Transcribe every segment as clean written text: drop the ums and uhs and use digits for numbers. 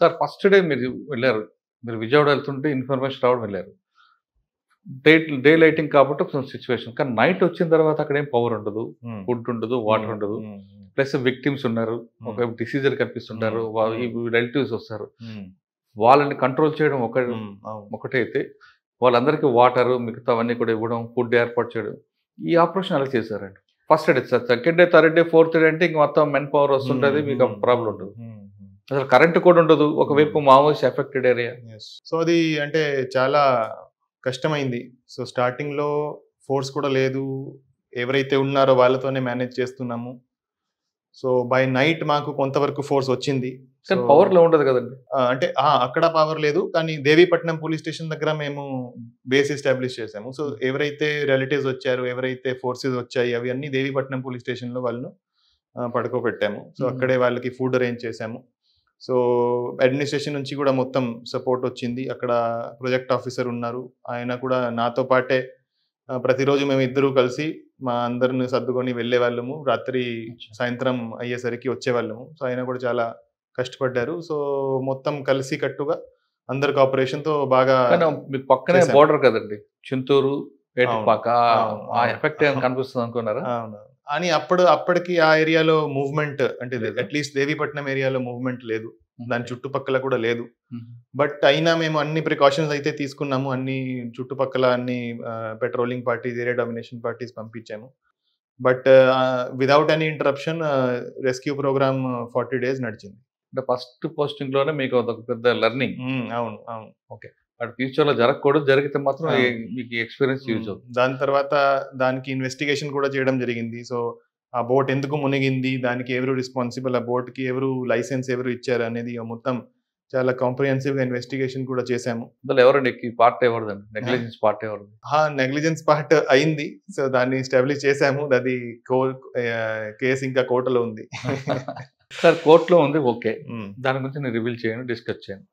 Sir first day మీరు వెళ్లారు. మీరు విజయవాడ వెళ్తుంటే ఇన్ఫర్మేషన్ రావడం వెళ్లారు. డే డే లైటింగ్ కాబట్టి ఒక సిట్యుయేషన్. కానీ నైట్ వచ్చిన తర్వాత అక్కడ ఏం పవర్ ఉండదు. హ్మ్. ఫుడ్ ఉండదు, వాటర్ హ్మ్. ఉండదు. హ్మ్. ప్లస్ విక్టిమ్స్ ఉన్నారు. హ్మ్. ఒక డిసీజర్ కనిపిస్తుంటారు. ఈ రిలేటివ్స్ వస్తారు. హ్మ్. వాళ్ళని కంట్రోల్ చేయడం హ్మ్. అవును. ఒకటే అయితే వాళ్ళందరికీ వాటరు మిగతావన్నీ కూడా ఇవ్వడం, ఫుడ్ ఏర్పాటు చేయడం. ఈ ఆపరేషన్ ఎలా చేశారండి? First day sir. Second day, third day, fourth day అంటే ఇంక మొత్తం మెన్ పవర్ వస్తుంటది. మీకు ఆ ప్రాబ్లమ్ ఉండదు. అసలు కరెంట్ కూడా ఉండదు. ఒకవైపు Maoist affected area. Yes. So, అది అంటే చాలా కష్టమైంది. సో, స్టార్టింగ్‌లో ఫోర్స్ కూడా లేదు. ఎవరైతే ఉన్నారో వాళ్ళతోనే మేనేజ్ చేస్తున్నాము. సో, బై నైట్ మాకు కొంతవరకు ఫోర్స్ వచ్చింది. సో, కానీ పవర్‌లో ఉండదు కదండీ! అంటే అక్కడ పవర్ లేదు. కానీ దేవీపట్నం పోలీస్ స్టేషన్ దగ్గర మేము బేస్ ఎస్టాబ్లిష్ చేసాము. సో, ఎవరైతే రిలేటివ్స్ వచ్చారు, ఎవరైతే ఫోర్సెస్ వచ్చాయి అవి అన్నీ దేవీపట్నం పోలీస్ స్టేషన్‌లో వాళ్ళను పడుకోబెట్టాము. సో, అక్కడే వాళ్ళకి ఫుడ్ అరేంజ్ చేసాము. సో, అడ్మినిస్ట్రేషన్ నుంచి కూడా మొత్తం సపోర్ట్ వచ్చింది. అక్కడ ప్రొజెక్ట్ ఆఫీసర్ ఉన్నారు. ఆయన కూడా నాతో పాటే ప్రతిరోజు మేమిద్దరూ కలిసి మా అందరిని సర్దుకొని వెళ్ళేవాళ్ళము. రాత్రి సాయంత్రం అయ్యేసరికి వచ్చేవాళ్ళము. సో, ఆయన కూడా చాలా కష్టపడ్డారు. సో, మొత్తం కలిసి కట్టుగా అందరి కోఆపరేషన్‌తో బాగా కానీ మీకు పక్కనే చేశాం. బోర్డర్ కదండీ! చింతూరు, ఏటుపాక అవును. ఆ ఎఫెక్ట్ ఏమైనా కనిపిస్తుంది అనుకున్నారా? అవును. అని అప్పటికి ఆ ఏరియాలో మూవ్‌మెంట్ అంటే అట్‌లీస్ట్ దేవీపట్నం ఏరియాలో మూవ్‌మెంట్ లేదు. దాని చుట్టుపక్కల కూడా లేదు. బట్ అయినా మేము అన్ని ప్రికాషన్స్ అయితే తీసుకున్నాము. అన్ని చుట్టుపక్కల అన్ని patrolling parties, area domination parties పంపించాము. But without any interruption rescue programme 40 days నడిచింది. అంటే ఫస్ట్ పోస్టింగ్‌లోనే మీకు అదొక పెద్ద లెర్నింగ్. అవును. అవును. ఓకే. అటు ఫ్యూచర్‌లో జరగకూడదు. జరిగితే మాత్రం అవును. మీకు ఎక్స్‌పీరియన్స్ యూజ్ అవుతుంది. దాని తర్వాత దానికి ఇన్వెస్టిగేషన్ కూడా చేయడం జరిగింది. సో, ఆ బోట్ ఎందుకు మునిగింది? దానికి ఎవరు రెస్పాన్సిబుల్? ఆ బోట్‌కి లైసెన్స్ ఎవరు ఇచ్చారు? అనేది మొత్తం చాలా కాంప్రిహెన్సివ్‌గా ఇన్వెస్టిగేషన్ కూడా చేసాము. అందులో ఎవరండి పార్ట్ ఎవరిదండి? నెగ్లిజెన్స్ పార్ట్ ఎవరిది? నెగ్లిజెన్స్ పార్ట్ అయింది. సో, దాన్ని ఎస్టాబ్లిష్ చేసాము. అది కేస్ ఇంకా కోర్టులో ఉంది. సార్ కోర్ట్‌లో ఉంది ఓకే. దాని గురించి నేను రివీల్ చేయను, డిస్కస్ చేయను.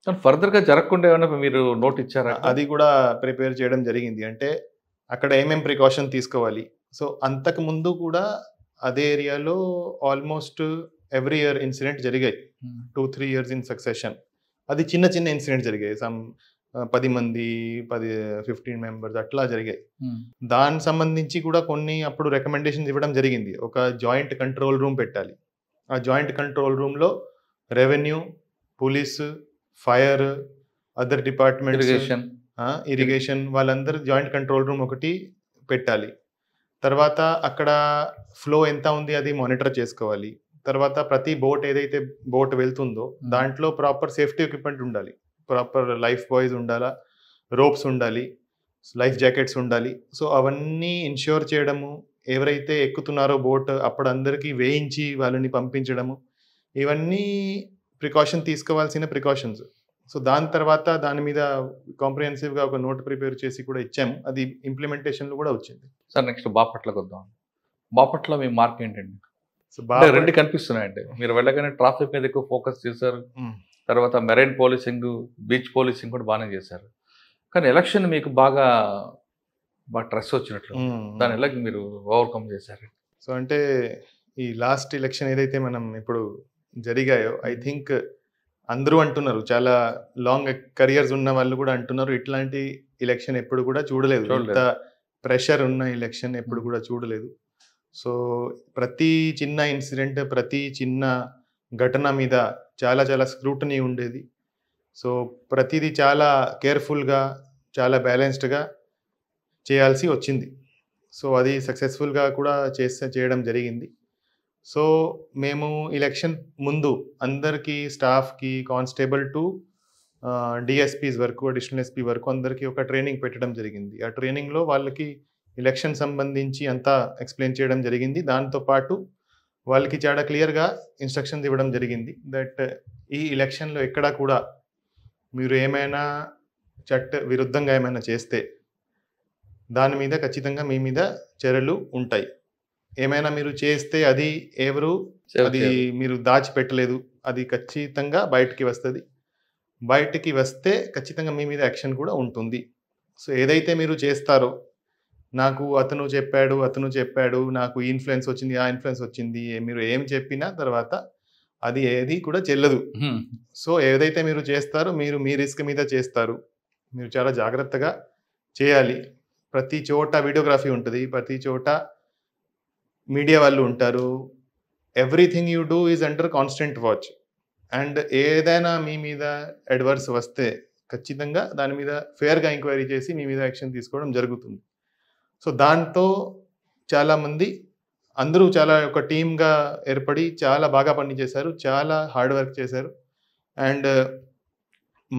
కానీ ఫర్దర్‌గా జరగకుండా ఏమన్నా మీరు నోట్ ఇచ్చారా? అది కూడా ప్రిపేర్ చేయడం జరిగింది. అంటే అక్కడ ఏమేం ప్రికాషన్ తీసుకోవాలి. సో, అంతకు ముందు కూడా అదే ఏరియాలో ఆల్మోస్ట్ ఎవ్రీ ఇయర్ ఇన్సిడెంట్ జరిగాయి. 2, 3 ఇయర్స్ ఇన్ సక్సెషన్. అది చిన్న చిన్న ఇన్సిడెంట్స్ జరిగాయి. 10 మంది, 15 మెంబర్స్ అట్లా జరిగాయి. దానికి సంబంధించి కూడా కొన్ని అప్పుడు రికమెండేషన్స్ ఇవ్వడం జరిగింది. ఒక జాయింట్ కంట్రోల్ రూమ్ పెట్టాలి. ఆ జాయింట్ కంట్రోల్ రూమ్‌లో revenue, police, fire, other departments, irrigation వాళ్ళందరూ జాయింట్ కంట్రోల్ రూమ్ ఒకటి పెట్టాలి. తర్వాత అక్కడ ఫ్లో ఎంత ఉంది అది మానిటర్ చేసుకోవాలి. తర్వాత ప్రతి ఏదైతే బోట్ వెళ్తుందో దాంట్లో ప్రాపర్ సేఫ్టీ ఎక్విప్‌మెంట్ ఉండాలి. ప్రాపర్ లైఫ్ బాయ్స్ ఉండాలా, రోప్స్ ఉండాలి, లైఫ్ జాకెట్స్ ఉండాలి. సో, అవన్నీ ఇన్ష్యూర్ చేయడము, ఎవరైతే ఎక్కుతున్నారో బోట్ అప్పుడు అందరికీ వేయించి వాళ్ళని పంపించడము, ఇవన్నీ తీసుకోవాల్సిన ప్రికాషన్స్. సో, దాని తర్వాత దాని మీద కాంప్రిహెన్సివ్‌గా ఒక నోట్ ప్రిపేర్ చేసి కూడా ఇచ్చాము. అది ఇంప్లిమెంటేషన్‌లో కూడా వచ్చింది. సార్ నెక్స్ట్ బాపట్లకి వద్దాం. బాపట్ల మీ మార్క్ ఏంటండి? సో, అంటే 2 కనిపిస్తున్నాయండి. మీరు వెళ్ళగానే ట్రాఫిక్ మీద ఎక్కువ ఫోకస్ చేశారు. తర్వాత మెరైన్ పోలీసింగ్, బీచ్ పోలీసింగ్ కూడా బాగానే చేశారు. కానీ ఎలక్షన్ మీకు బాగా స్ట్రెస్ వచ్చినట్లు. దాన్ని ఎలా మీరు ఓవర్‌కమ్ చేశారు? సో, అంటే ఈ లాస్ట్ ఎలక్షన్ ఏదైతే మనం ఇప్పుడు జరిగాయో ఐ థింక్ అందరూ అంటున్నారు. చాలా లాంగ్ కెరియర్స్ ఉన్న వాళ్ళు కూడా అంటున్నారు. ఇట్లాంటి ఎలక్షన్ ఎప్పుడు కూడా చూడలేదు. ఇంత ప్రెషర్ ఉన్న ఎలక్షన్ ఎప్పుడు కూడా చూడలేదు. సో, ప్రతి చిన్న ఇన్సిడెంట్, ప్రతి చిన్న ఘటన మీద చాలా చాలా స్క్రూటనీ ఉండేది. సో, ప్రతిదీ చాలా కేర్‌ఫుల్‌గా, చాలా బ్యాలెన్స్డ్‌గా చేయాల్సి వచ్చింది. సో, అది సక్సెస్‌ఫుల్‌గా కూడా చేయడం జరిగింది. సో, మేము ఎలక్షన్ ముందు అందరికీ స్టాఫ్‌కి, కానిస్టేబుల్ టు డీఎస్పీస్ వరకు, అడిషనల్ ఎస్పీ వరకు అందరికీ ఒక ట్రైనింగ్ పెట్టడం జరిగింది. ఆ ట్రైనింగ్‌లో వాళ్ళకి ఎలక్షన్ సంబంధించి అంతా ఎక్స్‌ప్లెయిన్ చేయడం జరిగింది. దాంతో పాటు వాళ్ళకి చాలా క్లియర్‌గా ఇన్‌స్ట్రక్షన్స్ ఇవ్వడం జరిగింది. దట్ ఈ ఎలక్షన్‌లో ఎక్కడా కూడా మీరు ఏమైనా విరుద్ధంగా ఏమైనా చేస్తే దాని మీద ఖచ్చితంగా మీ మీద చర్యలు ఉంటాయి. ఏమైనా మీరు చేస్తే అది మీరు దాచిపెట్టలేదు. అది ఖచ్చితంగా బయటికి వస్తది. బయటికి వస్తే ఖచ్చితంగా మీ మీద యాక్షన్ కూడా ఉంటుంది. సో, ఏదైతే మీరు చేస్తారో, నాకు అతను చెప్పాడు, నాకు ఈ ఇన్‌ఫ్లుయెన్స్ వచ్చింది, ఆ ఇన్‌ఫ్లుయెన్స్ వచ్చింది. మీరు ఏం చెప్పినా తర్వాత అది ఏది కూడా చెల్లదు. సో ఏదైతే మీరు చేస్తారో మీరు మీ రిస్క్ మీద చేస్తారు. మీరు చాలా జాగ్రత్తగా చేయాలి. ప్రతి చోట వీడియోగ్రఫీ ఉంటుంది, ప్రతి చోట మీడియా వాళ్ళు ఉంటారు. Everything you do is under constant watch. And ఏదైనా మీ మీద అడ్వర్స్ వస్తే ఖచ్చితంగా దాని మీద ఫేర్గా ఎంక్వైరీ చేసి మీ మీద యాక్షన్ తీసుకోవడం జరుగుతుంది. సో దాంతో చాలామంది అందరూ చాలా ఒక టీమ్గా ఏర్పడి చాలా బాగా పనిచేశారు, చాలా హార్డ్ వర్క్ చేశారు. అండ్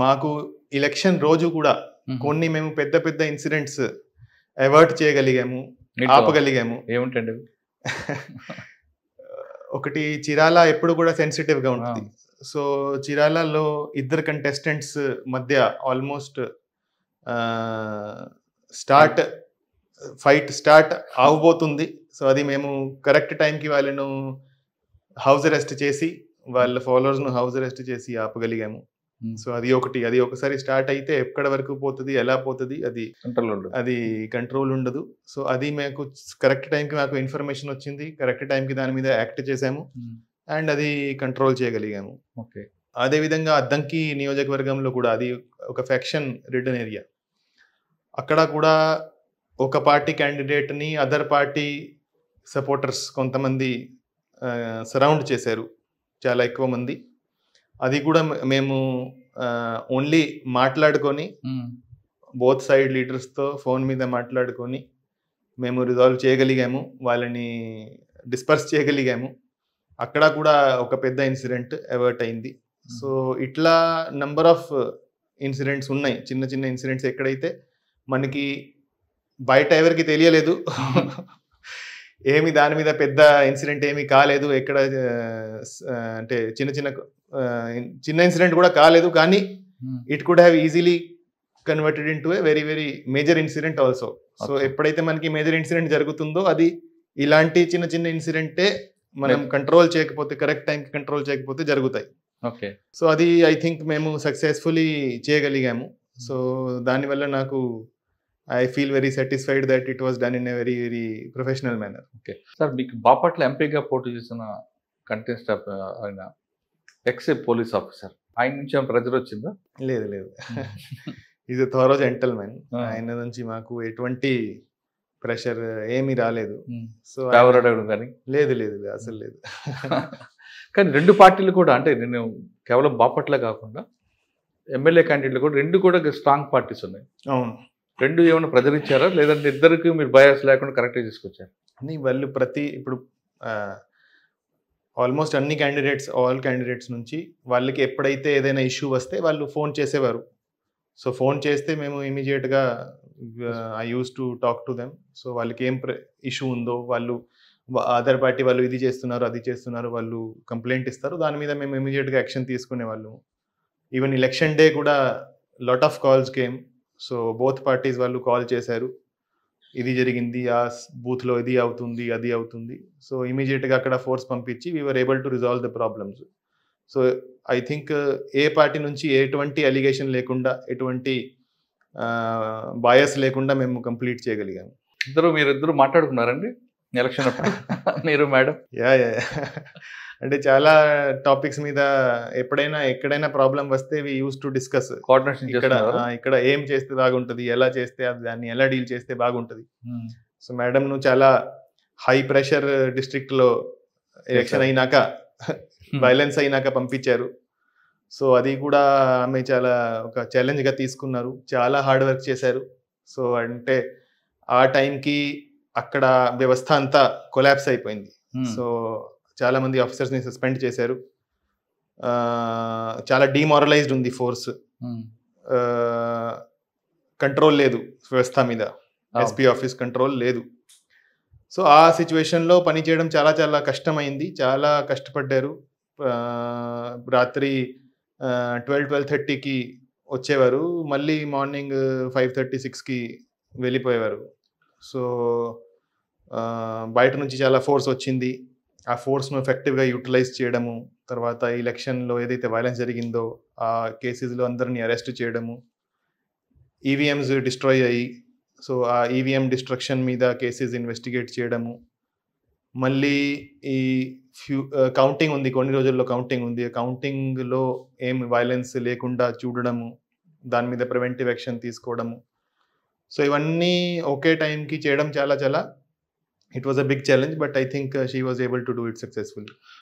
మాకు ఎలక్షన్ రోజు కూడా కొన్ని మేము పెద్ద పెద్ద ఇన్సిడెంట్స్ అవాయిడ్ చేయగలిగాము, ఆపగలిగాము. ఏమిటండి? ఒకటి చీరాల ఎప్పుడు కూడా సెన్సిటివ్గా ఉంటుంది. సో చీరాలలో ఇద్దరు కంటెస్టెంట్స్ మధ్య ఆల్మోస్ట్ ఫైట్ స్టార్ట్ అవబోతుంది. సో అది మేము కరెక్ట్ టైంకి వాళ్ళను హౌస్ అరెస్ట్ చేసి వాళ్ళ ఫాలోవర్స్ను హౌస్ అరెస్ట్ చేసి ఆపగలిగాము. సో అది ఒకసారి స్టార్ట్ అయితే ఎక్కడ వరకు పోతుంది, ఎలా పోతుంది, అది కంట్రోల్ ఉండదు. సో అది మాకు కరెక్ట్ టైంకి మాకు ఇన్ఫర్మేషన్ వచ్చింది, కరెక్ట్ టైంకి దాని మీద యాక్ట్ చేసాము అండ్ అది కంట్రోల్ చేయగలిగాము. ఓకే. అదేవిధంగా అద్దంకి నియోజకవర్గంలో కూడా అది ఒక ఫ్యాక్షన్ రిడన్ ఏరియా. అక్కడ కూడా ఒక పార్టీ క్యాండిడేట్ని అదర్ పార్టీ సపోర్టర్స్ కొంతమంది సరౌండ్ చేశారు, చాలా ఎక్కువ మంది. అది కూడా మేము ఓన్లీ మాట్లాడుకొని బోత్ సైడ్ లీడర్స్తో ఫోన్ మీద మాట్లాడుకొని మేము రిజాల్వ్ చేయగలిగాము, వాళ్ళని డిస్పర్స్ చేయగలిగాము. అక్కడ కూడా ఒక పెద్ద ఇన్సిడెంట్ అవర్ట్ అయింది. సో ఇట్లా నంబర్ ఆఫ్ ఇన్సిడెంట్స్ ఉన్నాయి, చిన్న చిన్న ఇన్సిడెంట్స్ ఎక్కడైతే మనకి బయట ఎవరికి తెలియలేదు, ఏమి దాని మీద పెద్ద ఇన్సిడెంట్ ఏమీ కాలేదు, ఎక్కడ అంటే చిన్న ఇన్సిడెంట్ కూడా కాలేదు, కానీ it could have easily converted in to a very very major incident also. So ఎప్పుడైతే మనకి మేజర్ ఇన్సిడెంట్ జరుగుతుందో అది ఇలాంటి చిన్న చిన్న ఇన్సిడెంటే మనం కంట్రోల్ చేయకపోతే, కరెక్ట్ టైంకి కంట్రోల్ చేయకపోతే జరుగుతాయి. ఓకే. సో అది ఐ థింక్ మేము సక్సెస్ఫుల్లీ చేయగలిగాము. సో దానివల్ల నాకు I feel very satisfied that it was done in a very very professional manner. Okay sir, మీకు బాపట్ల ఎంపీగా పోటీ చేసిన కంటెస్ట్ ఆయన ఎక్స్ పోలీస్ ఆఫీసర్, ఆయన నుంచి ఏమైనా ప్రెజర్ వచ్చిందా? లేదు లేదు, ఈజ్ ఎ థారో జెంటల్మెన్. ఆయన నుంచి మాకు ఎటువంటి ప్రెషర్ ఏమీ రాలేదు. సో లేదు లేదు అసలు లేదు. కానీ రెండు పార్టీలు కూడా, అంటే నేను కేవలం బాపట్ల కాకుండా ఎమ్మెల్యే క్యాండిడేట్లు కూడా రెండు కూడా స్ట్రాంగ్ పార్టీస్ ఉన్నాయి. అవును. రెండు ఏమైనా ప్రెజర్ ఇచ్చారా, లేదంటే ఇద్దరికి మీరు బయాస్ లేకుండా కరెక్ట్గా తీసుకొచ్చారు? అని వాళ్ళు ఇప్పుడు ఆల్మోస్ట్ అన్ని ఆల్ క్యాండిడేట్స్ నుంచి వాళ్ళకి ఎప్పుడైతే ఏదైనా ఇష్యూ వస్తే వాళ్ళు ఫోన్ చేసేవారు. సో ఫోన్ చేస్తే మేము ఇమీడియట్గా I use to talk to them. So వాళ్ళకి ఏం ఇష్యూ ఉందో, వాళ్ళు అదర్ పార్టీ వాళ్ళు ఇది చేస్తున్నారు అది చేస్తున్నారు, వాళ్ళు కంప్లైంట్ ఇస్తారు, దాని మీద మేము ఇమీడియట్గా యాక్షన్ తీసుకునేవాళ్ళము. ఈవెన్ ఎలక్షన్ డే కూడా lot of calls came. So both parties వాళ్ళు కాల్ చేశారు, ఇది జరిగింది, ఆ బూత్లో ఇది అవుతుంది అది అవుతుంది. సో ఇమీడియట్గా అక్కడ ఫోర్స్ పంపించి we are able to resolve the problems. So I think ఏ పార్టీ నుంచి ఎటువంటి అలిగేషన్ లేకుండా, ఎటువంటి బయాస్ లేకుండా మేము కంప్లీట్ చేయగలిగాము. మీరిద్దరు మాట్లాడుకున్నారండి ఎలక్షన్ అప్పుడు? మీరు మేడం? యా అంటే చాలా టాపిక్స్ మీద ఎక్కడైనా ప్రాబ్లం వస్తే వి యూస్ టు డిస్కస్. కోఆర్డినేషన్ ఇక్కడ ఏం చేస్తే బాగుంటుంది, ఎలా చేస్తే దాన్ని ఎలా డీల్ చేస్తే బాగుంటుంది. సో మేడం ను చాలా హై ప్రెషర్ డిస్ట్రిక్ట్ లో ఎలక్షన్ అయినాక వైలెన్స్ అయినాక పంపించారు. సో అది కూడా ఆమె చాలా ఒక ఛాలెంజ్ గా తీసుకున్నారు, చాలా హార్డ్ వర్క్ చేశారు. సో అంటే ఆ టైంకి అక్కడ వ్యవస్థ అంతా కొలాప్స్ అయిపోయింది. సో చాలా మంది ఆఫీసర్స్ ని సస్పెండ్ చేశారు, చాలా డిమారలైజ్డ్ ఉంది ఫోర్స్, కంట్రోల్ లేదు వ్యవస్థ మీద, ఎస్పీ ఆఫీస్ కంట్రోల్ లేదు. సో ఆ సిచ్యువేషన్లో పనిచేయడం చాలా చాలా కష్టమైంది, చాలా కష్టపడ్డారు. రాత్రి 12-12:30కి వచ్చేవారు, మళ్ళీ మార్నింగ్ 5:30-6కి వెళ్ళిపోయేవారు. సో బయట నుంచి చాలా ఫోర్స్ వచ్చింది, ఆ ఫోర్స్ను ఎఫెక్టివ్గా యూటిలైజ్ చేయడము, తర్వాత ఎలక్షన్లో ఏదైతే వైలెన్స్ జరిగిందో ఆ కేసెస్లో అందరినీ అరెస్ట్ చేయడము, ఈవీఎంస్ డిస్ట్రాయ్ అయ్యి సో ఆ ఈవీఎం డిస్ట్రక్షన్ మీద కేసెస్ ఇన్వెస్టిగేట్ చేయడము, మళ్ళీ ఈ కౌంటింగ్ ఉంది, కొన్ని రోజుల్లో కౌంటింగ్ ఉంది. కౌంటింగ్లో ఏం వైలెన్స్ లేకుండా చూడడము, దాని మీద ప్రివెంటివ్ యాక్షన్ తీసుకోవడము. సో ఇవన్నీ ఒకే టైంకి చేయడం చాలా చాలా it was a big challenge, but I think she was able to do it successfully.